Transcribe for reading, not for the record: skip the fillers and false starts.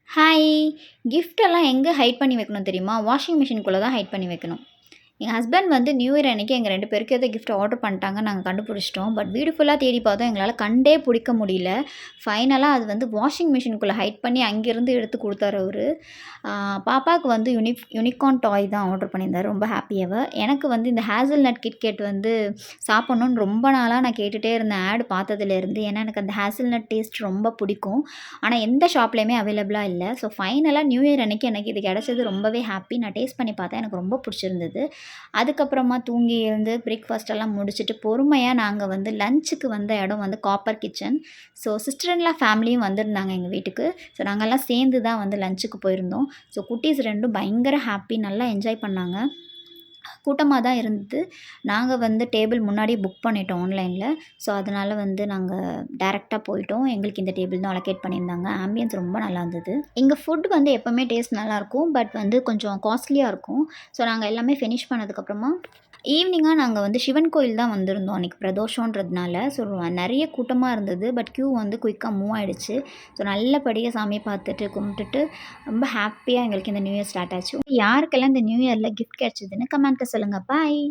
Hi! கிஃப்ட்டெல்லாம் எங்கே height பண்ணி வைக்கணும் தெரியுமா? வாஷிங் மிஷின்குள்ள தான் ஹைட் பண்ணி வைக்கணும். என் ஹஸ்பண்ட் வந்து நியூ இயர் அன்னைக்கு எங்க 2 பேருக்கு ஏதோ கிஃப்ட் ஆர்டர் பண்ணிட்டாங்க. நாங்க கண்டுபிடிச்சிட்டோம். பட் வீடு ஃபுல்லா தேடி பார்த்தோம். எங்களால கண்டே பிடிக்க முடியல. ஃபைனலா அது வந்து வாஷிங் மிஷின்குள்ள ஹைட் பண்ணி அங்கேருந்து எடுத்து குடுத்தாரு அவரு. பாப்பாவுக்கு வந்து யூனிகார்ன் டாய் தான் ஆர்டர் பண்ணியிருந்தாரு. ரொம்ப ஹாப்பி அவ. எனக்கு வந்து இந்த ஹேசல்நட் கிட்கேட் வந்து சாப்பிடணும்னு ரொம்ப நாளா நான் கேட்டுட்டே இருந்தேன். ஆட் பார்த்ததுலேருந்து. ஏன்னா எனக்கு அந்த ஹேசல்நட் டேஸ்ட் ரொம்ப பிடிக்கும். ஆனா எந்த ஷாப்லயுமே அவைலபிளா இல்ல. ஸோ ஃபைனலா நியூ இயர் அன்னைக்கு எனக்கு இது கிடைச்சது ரொம்பவே ஹாப்பி. நான் டேஸ்ட் பண்ணி பார்த்தேன். எனக்கு ரொம்ப பிடிச்சிருந்தது. அதுக்கப்புறமா தூங்கி எழுந்து பிரேக்ஃபாஸ்ட் எல்லாம் முடிச்சுட்டு பொறுமையா நாங்க வந்து லஞ்சுக்கு வந்த இடம் வந்து Copper Kitchen. So sister in law ஃபேமிலியும் வந்திருந்தாங்க எங்க வீட்டுக்கு. ஸோ நாங்கலாம் சேர்ந்து தான் வந்து லஞ்சுக்கு போயிருந்தோம். ஸோ குட்டீஸ் 2ம் பயங்கர ஹாப்பி நல்லா என்ஜாய் பண்ணாங்க. கூட்டமா தான் இருந்தது. நாங்க வந்து டேபிள் முன்னாடியே புக் பண்ணிட்டோம் ஆன்லைன்ல. ஸோ அதனால வந்து நாங்க டைரக்ட்டா போயிட்டோம். எங்களுக்கு இந்த டேபிள் தான் அலோகேட் பண்ணியிருந்தாங்க. ஆம்பியன்ஸ் ரொம்ப நல்லா இருந்தது. இங்க ஃபுட் வந்து எப்பவுமே டேஸ்ட் நல்லாயிருக்கும். பட் வந்து கொஞ்சம் காஸ்ட்லியா இருக்கும். ஸோ நாங்க எல்லாமே ஃபினிஷ் பண்ணதுக்கப்புறமா ஈவினிங்கா நாங்க வந்து சிவன் கோயில் தான் வந்திருந்தோம். அன்னைக்கு பிரதோஷன்றதுனால. ஸோ நெறைய கூட்டமா இருந்தது. பட் கியூ வந்து குயிக்கா மூவ் ஆயிடுச்சு. ஸோ நல்லபடியா சாமி பார்த்துட்டு, கும்பிட்டுட்டு ரொம்ப ஹாப்பியா எங்களுக்கு இந்த நியூ இயர் ஸ்டார்ட் ஆச்சு. யாருக்கெல்லாம் இந்த நியூ இயர்ல கிஃப்ட் கிடைச்சதுன்னு கமெண்ட்ல சொல்லுங்க. பாய்.